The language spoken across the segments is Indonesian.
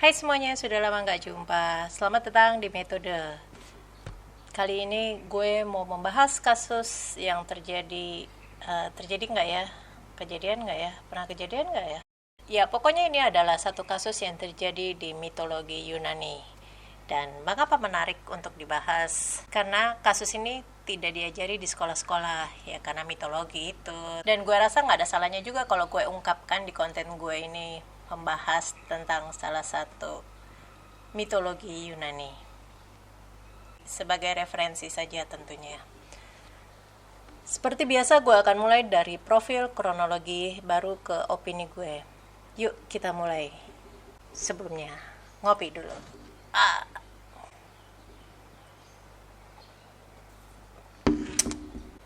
Hai semuanya, sudah lama nggak jumpa. Selamat datang di Metode. Kali ini gue mau membahas kasus yang terjadi nggak ya? Kejadian nggak ya? Pernah kejadian nggak ya? Ya, pokoknya ini adalah satu kasus yang terjadi di mitologi Yunani. Dan mengapa menarik untuk dibahas? Karena kasus ini tidak diajari di sekolah-sekolah, ya karena mitologi itu. Dan gue rasa nggak ada salahnya juga kalau gue ungkapkan di konten gue ini membahas tentang salah satu mitologi Yunani. Sebagai referensi saja tentunya. Seperti biasa gue akan mulai dari profil kronologi baru ke opini gue. Yuk kita mulai. Sebelumnya, ngopi dulu.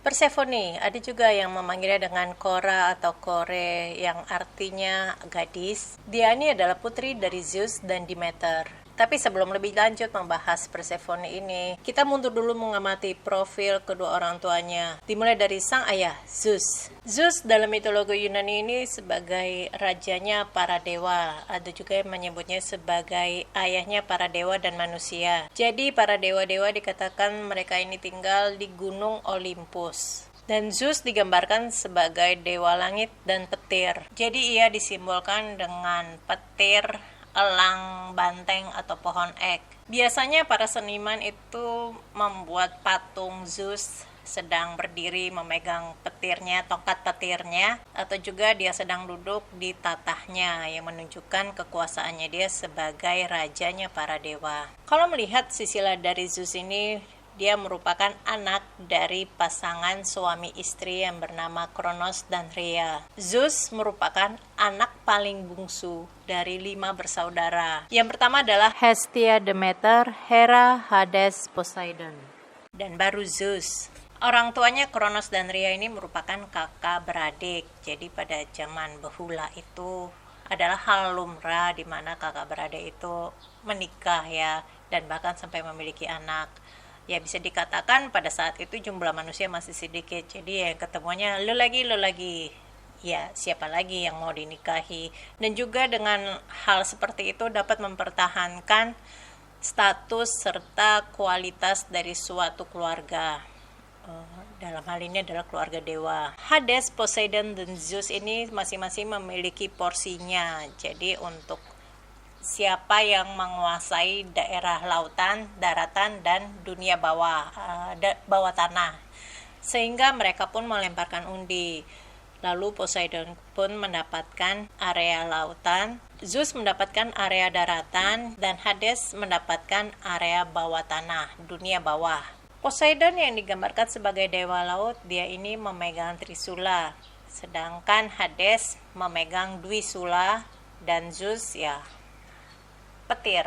Persephone, ada juga yang memanggilnya dengan Kora atau Kore yang artinya gadis. Dia ini adalah putri dari Zeus dan Demeter. Tapi sebelum lebih lanjut membahas Persephone ini, kita mundur dulu mengamati profil kedua orang tuanya. Dimulai dari sang ayah, Zeus. Zeus dalam mitologi Yunani ini sebagai rajanya para dewa. Ada juga yang menyebutnya sebagai ayahnya para dewa dan manusia. Jadi para dewa-dewa dikatakan mereka ini tinggal di gunung Olympus. Dan Zeus digambarkan sebagai dewa langit dan petir. Jadi ia disimbolkan dengan petir, elang, banteng, atau pohon ek. Biasanya para seniman itu membuat patung Zeus sedang berdiri memegang petirnya, tongkat petirnya, atau juga dia sedang duduk di tatahnya yang menunjukkan kekuasaannya dia sebagai rajanya para dewa. Kalau melihat sisilah dari Zeus ini, dia merupakan anak dari pasangan suami istri yang bernama Kronos dan Rhea. Zeus merupakan anak paling bungsu dari 5 bersaudara. Yang pertama adalah Hestia, Demeter, Hera, Hades, Poseidon. Dan baru Zeus. Orang tuanya Kronos dan Rhea ini merupakan kakak beradik. Jadi pada zaman bahula itu adalah hal lumrah di mana kakak beradik itu menikah ya, dan bahkan sampai memiliki anak. Ya bisa dikatakan pada saat itu jumlah manusia masih sedikit. Jadi ya ketemunya lo lagi. Ya siapa lagi yang mau dinikahi. Dan juga dengan hal seperti itu dapat mempertahankan status serta kualitas dari suatu keluarga. Dalam hal ini adalah keluarga dewa. Hades, Poseidon, dan Zeus ini masing-masing memiliki porsinya. Jadi untuk siapa yang menguasai daerah lautan, daratan, dan dunia bawah tanah. Sehingga mereka pun melemparkan undi. Lalu Poseidon pun mendapatkan area lautan, Zeus mendapatkan area daratan, dan Hades mendapatkan area bawah tanah, dunia bawah. Poseidon yang digambarkan sebagai dewa laut, dia ini memegang Trisula. Sedangkan Hades memegang Dwisula, dan Zeus ya petir.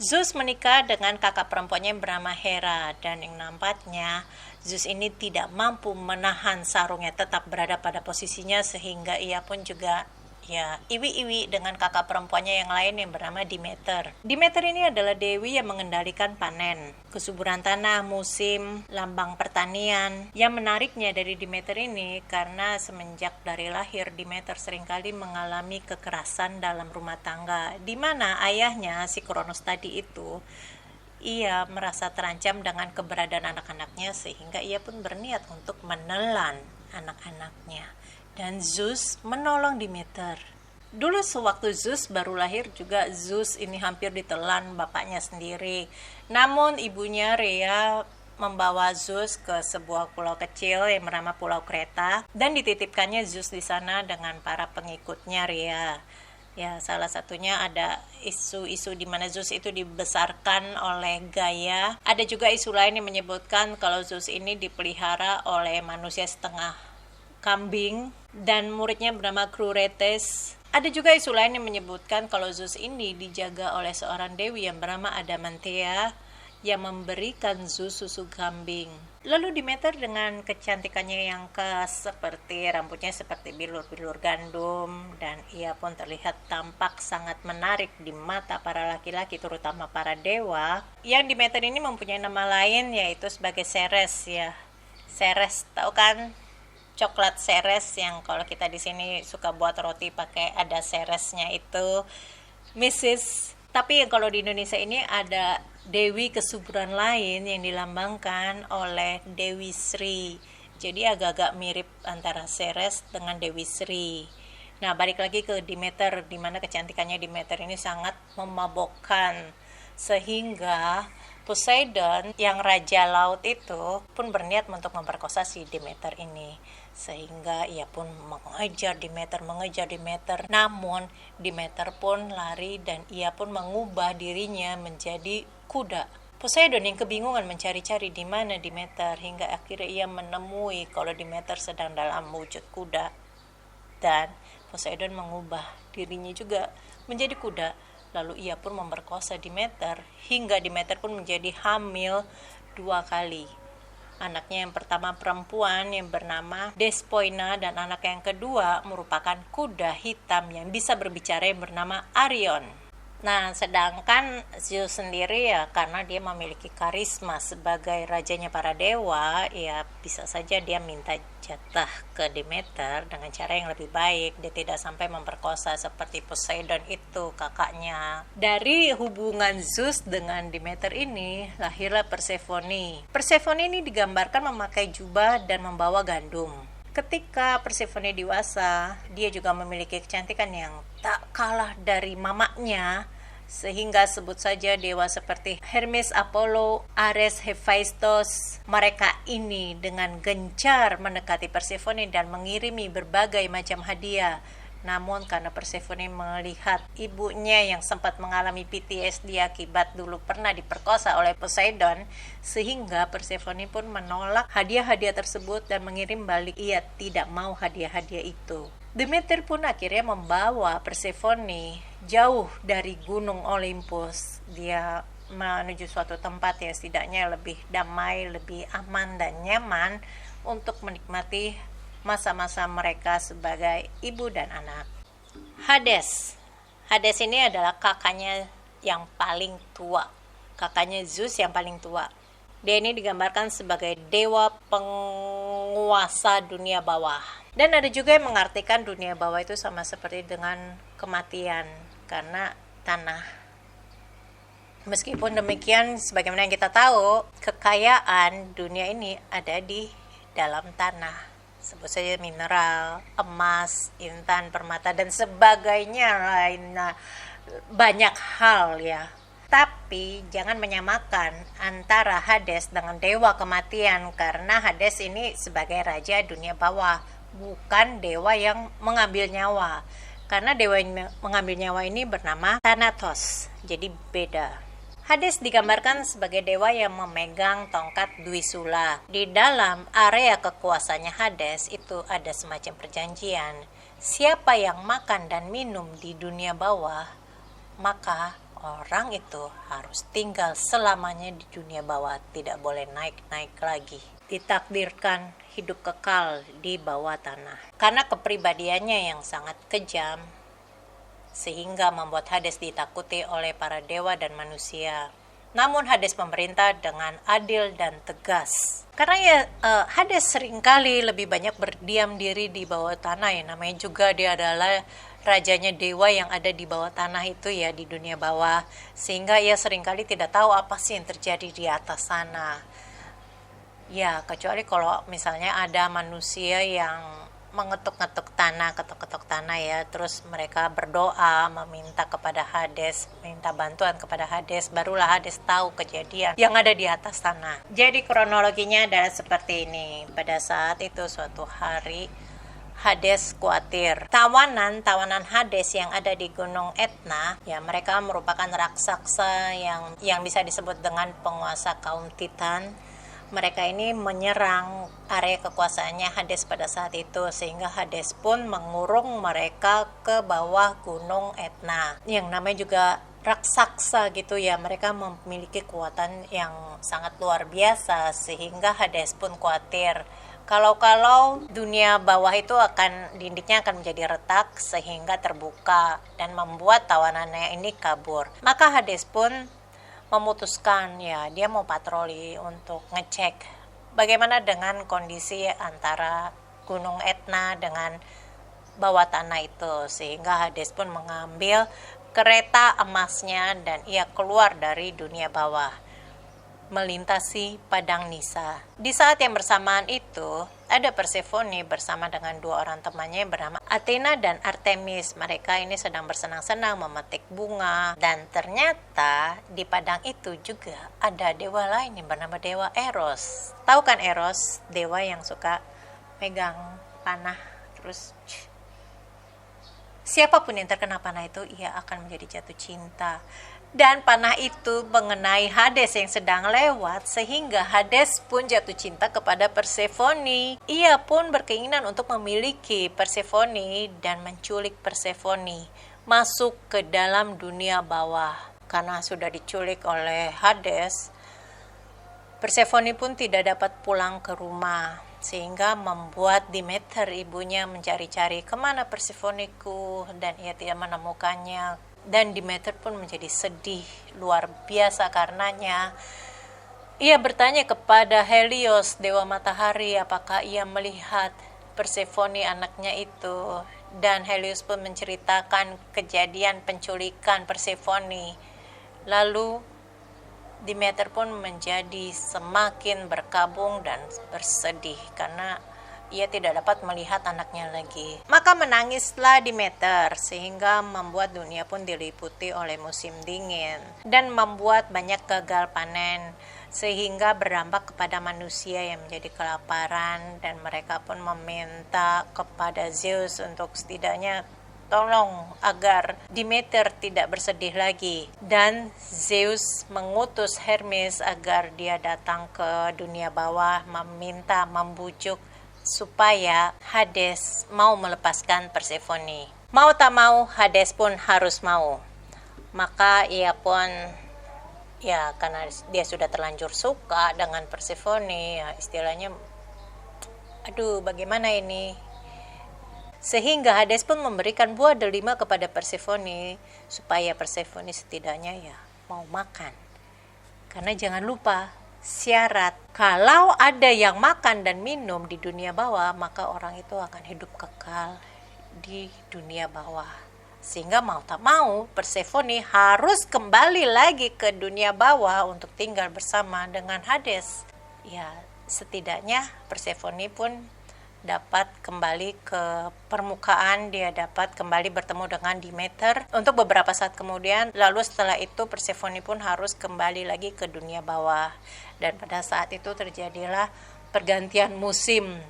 Zeus menikah dengan kakak perempuannya yang bernama Hera, dan yang nampaknya Zeus ini tidak mampu menahan sarungnya tetap berada pada posisinya, sehingga ia pun juga ya iwi-iwi dengan kakak perempuannya yang lain yang bernama Demeter. Demeter ini adalah dewi yang mengendalikan panen, kesuburan tanah, musim, lambang pertanian. Yang menariknya dari Demeter ini karena semenjak dari lahir Demeter seringkali mengalami kekerasan dalam rumah tangga, di mana ayahnya si Kronos tadi itu ia merasa terancam dengan keberadaan anak-anaknya, sehingga ia pun berniat untuk menelan anak-anaknya. Dan Zeus menolong Demeter. Dulu sewaktu Zeus baru lahir juga Zeus ini hampir ditelan bapaknya sendiri. Namun ibunya Rhea membawa Zeus ke sebuah pulau kecil yang bernama Pulau Kreta, dan dititipkannya Zeus di sana dengan para pengikutnya Rhea. Ya, salah satunya ada isu-isu di mana Zeus itu dibesarkan oleh Gaia. Ada juga isu lain yang menyebutkan kalau Zeus ini dipelihara oleh manusia setengah kambing dan muridnya bernama Cruretes. Ada juga isu lain yang menyebutkan kalau Zeus ini dijaga oleh seorang dewi yang bernama Adamantia yang memberikan Zeus susu kambing. Lalu Demeter dengan kecantikannya yang khas, seperti rambutnya seperti bilur-bilur gandum, dan ia pun terlihat tampak sangat menarik di mata para laki-laki, terutama para dewa. Yang Demeter ini mempunyai nama lain yaitu sebagai Ceres ya. Ceres, tahu kan? Coklat Ceres yang kalau kita di sini suka buat roti pakai ada Ceresnya itu. Mrs. Tapi kalau di Indonesia ini ada Dewi kesuburan lain yang dilambangkan oleh Dewi Sri. Jadi agak-agak mirip antara Ceres dengan Dewi Sri. Nah, balik lagi ke Demeter, di mana kecantikannya Demeter ini sangat memabokkan. Sehingga Poseidon yang raja laut itu pun berniat untuk memperkosa si Demeter ini. Sehingga ia pun mengejar Demeter. Namun Demeter pun lari dan ia pun mengubah dirinya menjadi kuda. Poseidon yang kebingungan mencari-cari di mana Demeter, hingga akhirnya ia menemui kalau Demeter sedang dalam wujud kuda. Dan Poseidon mengubah dirinya juga menjadi kuda. Lalu ia pun memperkosa Demeter hingga Demeter pun menjadi hamil 2 kali. Anaknya yang pertama perempuan yang bernama Despoina, dan anak yang kedua merupakan kuda hitam yang bisa berbicara yang bernama Arion. Nah, sedangkan Zeus sendiri ya karena dia memiliki karisma sebagai rajanya para dewa, ya bisa saja dia minta jatah ke Demeter dengan cara yang lebih baik. Dia tidak sampai memperkosa seperti Poseidon itu kakaknya. Dari hubungan Zeus dengan Demeter ini lahirlah Persephone. Persephone ini digambarkan memakai jubah dan membawa gandum. Ketika Persephone dewasa, dia juga memiliki kecantikan yang tak kalah dari mamanya, sehingga sebut saja dewa seperti Hermes, Apollo, Ares, Hephaestus, mereka ini dengan gencar mendekati Persephone dan mengirimi berbagai macam hadiah. Namun karena Persephone melihat ibunya yang sempat mengalami PTSD akibat dulu pernah diperkosa oleh Poseidon, sehingga Persephone pun menolak hadiah-hadiah tersebut dan mengirim balik ia tidak mau hadiah-hadiah itu. Demeter pun akhirnya membawa Persephone jauh dari gunung Olympus. Dia menuju suatu tempat yang setidaknya lebih damai, lebih aman dan nyaman untuk menikmati masa-masa mereka sebagai ibu dan anak. Hades ini adalah kakaknya yang paling tua, kakaknya Zeus yang paling tua. Dia ini digambarkan sebagai dewa penguasa dunia bawah. Dan ada juga yang mengartikan dunia bawah itu sama seperti dengan kematian karena tanah. Meskipun demikian, sebagaimana yang kita tahu, kekayaan dunia ini ada di dalam tanah. Sebut saja mineral, emas, intan, permata, dan sebagainya lainnya. Banyak hal ya. Tapi jangan menyamakan antara Hades dengan dewa kematian, karena Hades ini sebagai raja dunia bawah, bukan dewa yang mengambil nyawa. Karena dewa yang mengambil nyawa ini bernama Thanatos, jadi beda. Hades digambarkan sebagai dewa yang memegang tongkat Dwi Sula. Di dalam area kekuasaannya Hades itu ada semacam perjanjian. Siapa yang makan dan minum di dunia bawah, maka orang itu harus tinggal selamanya di dunia bawah, tidak boleh naik-naik lagi. Ditakdirkan hidup kekal di bawah tanah. Karena kepribadiannya yang sangat kejam, sehingga membuat Hades ditakuti oleh para dewa dan manusia. Namun Hades memerintah dengan adil dan tegas. Karena Hades seringkali lebih banyak berdiam diri di bawah tanah ya. Namanya juga dia adalah rajanya dewa yang ada di bawah tanah itu ya, di dunia bawah. Sehingga ia seringkali tidak tahu apa sih yang terjadi di atas sana. Ya, kecuali kalau misalnya ada manusia yang mengetuk-ngetuk tanah, ketuk-ketuk tanah ya, terus mereka berdoa meminta kepada Hades, minta bantuan kepada Hades, barulah Hades tahu kejadian yang ada di atas tanah. Jadi kronologinya adalah seperti ini. Pada saat itu suatu hari Hades khawatir. Tawanan Hades yang ada di Gunung Etna, ya mereka merupakan raksasa yang bisa disebut dengan penguasa kaum Titan. Mereka ini menyerang area kekuasaannya Hades pada saat itu, sehingga Hades pun mengurung mereka ke bawah Gunung Etna. Yang namanya juga raksasa gitu ya, mereka memiliki kekuatan yang sangat luar biasa, sehingga Hades pun khawatir kalau dunia bawah itu dindingnya akan menjadi retak sehingga terbuka dan membuat tawanannya ini kabur. Maka Hades pun memutuskan ya dia mau patroli untuk ngecek bagaimana dengan kondisi antara Gunung Etna dengan bawah tanah itu, sehingga Hades pun mengambil kereta emasnya dan ia keluar dari dunia bawah, melintasi padang Nisa. Di saat yang bersamaan itu, ada Persephone bersama dengan dua orang temannya yang bernama Athena dan Artemis. Mereka ini sedang bersenang-senang memetik bunga, dan ternyata di padang itu juga ada dewa lain yang bernama dewa Eros. Tahu kan Eros, dewa yang suka megang panah, terus siapapun yang terkena panah itu, ia akan menjadi jatuh cinta. Dan panah itu mengenai Hades yang sedang lewat, sehingga Hades pun jatuh cinta kepada Persephone. Ia pun berkeinginan untuk memiliki Persephone dan menculik Persephone masuk ke dalam dunia bawah. Karena sudah diculik oleh Hades, Persephone pun tidak dapat pulang ke rumah, sehingga membuat Demeter ibunya mencari-cari kemana Persephoneku, dan ia tidak menemukannya. Dan Demeter pun menjadi sedih luar biasa karenanya. Ia bertanya kepada Helios, dewa matahari, apakah ia melihat Persephone anaknya itu. Dan Helios pun menceritakan kejadian penculikan Persephone. Lalu Demeter pun menjadi semakin berkabung dan bersedih karena ia tidak dapat melihat anaknya lagi. Maka menangislah Demeter, sehingga membuat dunia pun diliputi oleh musim dingin dan membuat banyak gagal panen, sehingga berdampak kepada manusia yang menjadi kelaparan, dan mereka pun meminta kepada Zeus untuk setidaknya tolong agar Demeter tidak bersedih lagi. Dan Zeus mengutus Hermes agar dia datang ke dunia bawah, membujuk supaya Hades mau melepaskan Persephone. Mau tak mau, Hades pun harus mau. Maka ia pun, ya karena dia sudah terlanjur suka dengan Persephone, ya istilahnya, aduh bagaimana ini, sehingga Hades pun memberikan buah delima kepada Persephone supaya Persephone setidaknya ya mau makan. Karena jangan lupa syarat, kalau ada yang makan dan minum di dunia bawah, maka orang itu akan hidup kekal di dunia bawah. Sehingga mau tak mau Persephone harus kembali lagi ke dunia bawah untuk tinggal bersama dengan Hades. Ya setidaknya Persephone pun dapat kembali ke permukaan, dia dapat kembali bertemu dengan Demeter untuk beberapa saat kemudian. Lalu setelah itu Persephone pun harus kembali lagi ke dunia bawah, dan pada saat itu terjadilah pergantian musim.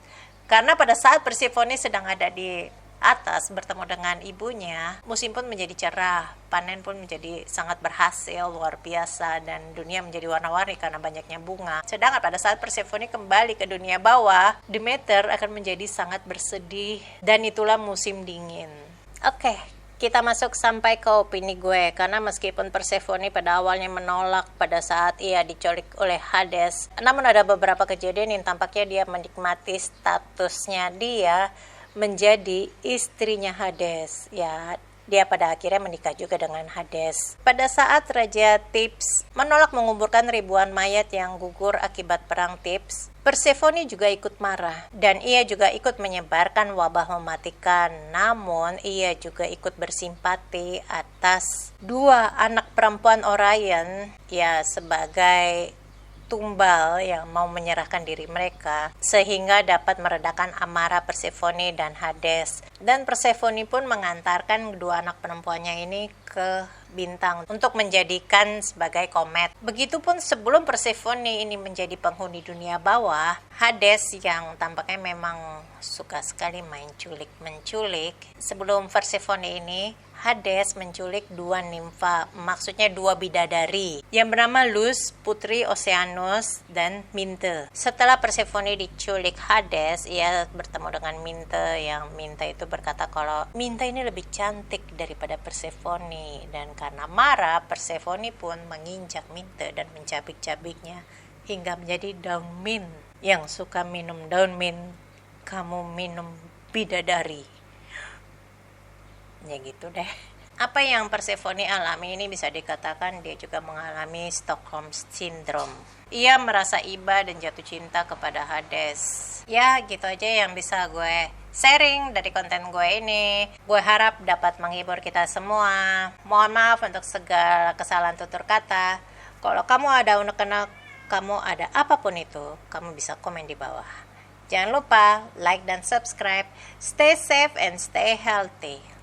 Karena pada saat Persephone sedang ada di atas bertemu dengan ibunya, musim pun menjadi cerah, panen pun menjadi sangat berhasil, luar biasa, dan dunia menjadi warna-warni karena banyaknya bunga. Sedangkan pada saat Persephone kembali ke dunia bawah, Demeter akan menjadi sangat bersedih, dan itulah musim dingin. Oke, kita masuk sampai ke opini gue, karena meskipun Persephone pada awalnya menolak pada saat ia diculik oleh Hades, namun ada beberapa kejadian yang tampaknya dia menikmati statusnya dia menjadi istrinya Hades. Ya, dia pada akhirnya menikah juga dengan Hades. Pada saat Raja Thebes menolak menguburkan ribuan mayat yang gugur akibat perang Thebes, Persephone juga ikut marah, dan ia juga ikut menyebarkan wabah mematikan. Namun ia juga ikut bersimpati atas dua anak perempuan Orion, ya sebagai tumbal yang mau menyerahkan diri mereka, sehingga dapat meredakan amarah Persephone dan Hades. Dan Persephone pun mengantarkan kedua anak perempuannya ini ke bintang untuk menjadikan sebagai komet. Begitupun sebelum Persephone ini menjadi penghuni dunia bawah, Hades yang tampaknya memang suka sekali main culik-menculik. Sebelum Persephone ini, Hades menculik dua nimfa, maksudnya dua bidadari, yang bernama Luz, putri Oceanus, dan Minte. Setelah Persephone diculik Hades, ia bertemu dengan Minte, yang Minte itu berkata kalau Minte ini lebih cantik daripada Persephone, dan karena marah, Persephone pun menginjak Minte dan mencabik-cabiknya hingga menjadi daun mint. Yang suka minum daun mint, kamu minum bidadari. Ya gitu deh. Apa yang Persephone alami ini bisa dikatakan dia juga mengalami Stockholm Syndrome. Ia merasa iba dan jatuh cinta kepada Hades. Ya, gitu aja yang bisa gue sharing dari konten gue ini. Gue harap dapat menghibur kita semua. Mohon maaf untuk segala kesalahan tutur kata. Kalau kamu ada unek-unek, kamu ada apapun itu, kamu bisa komen di bawah. Jangan lupa like dan subscribe. Stay safe and stay healthy.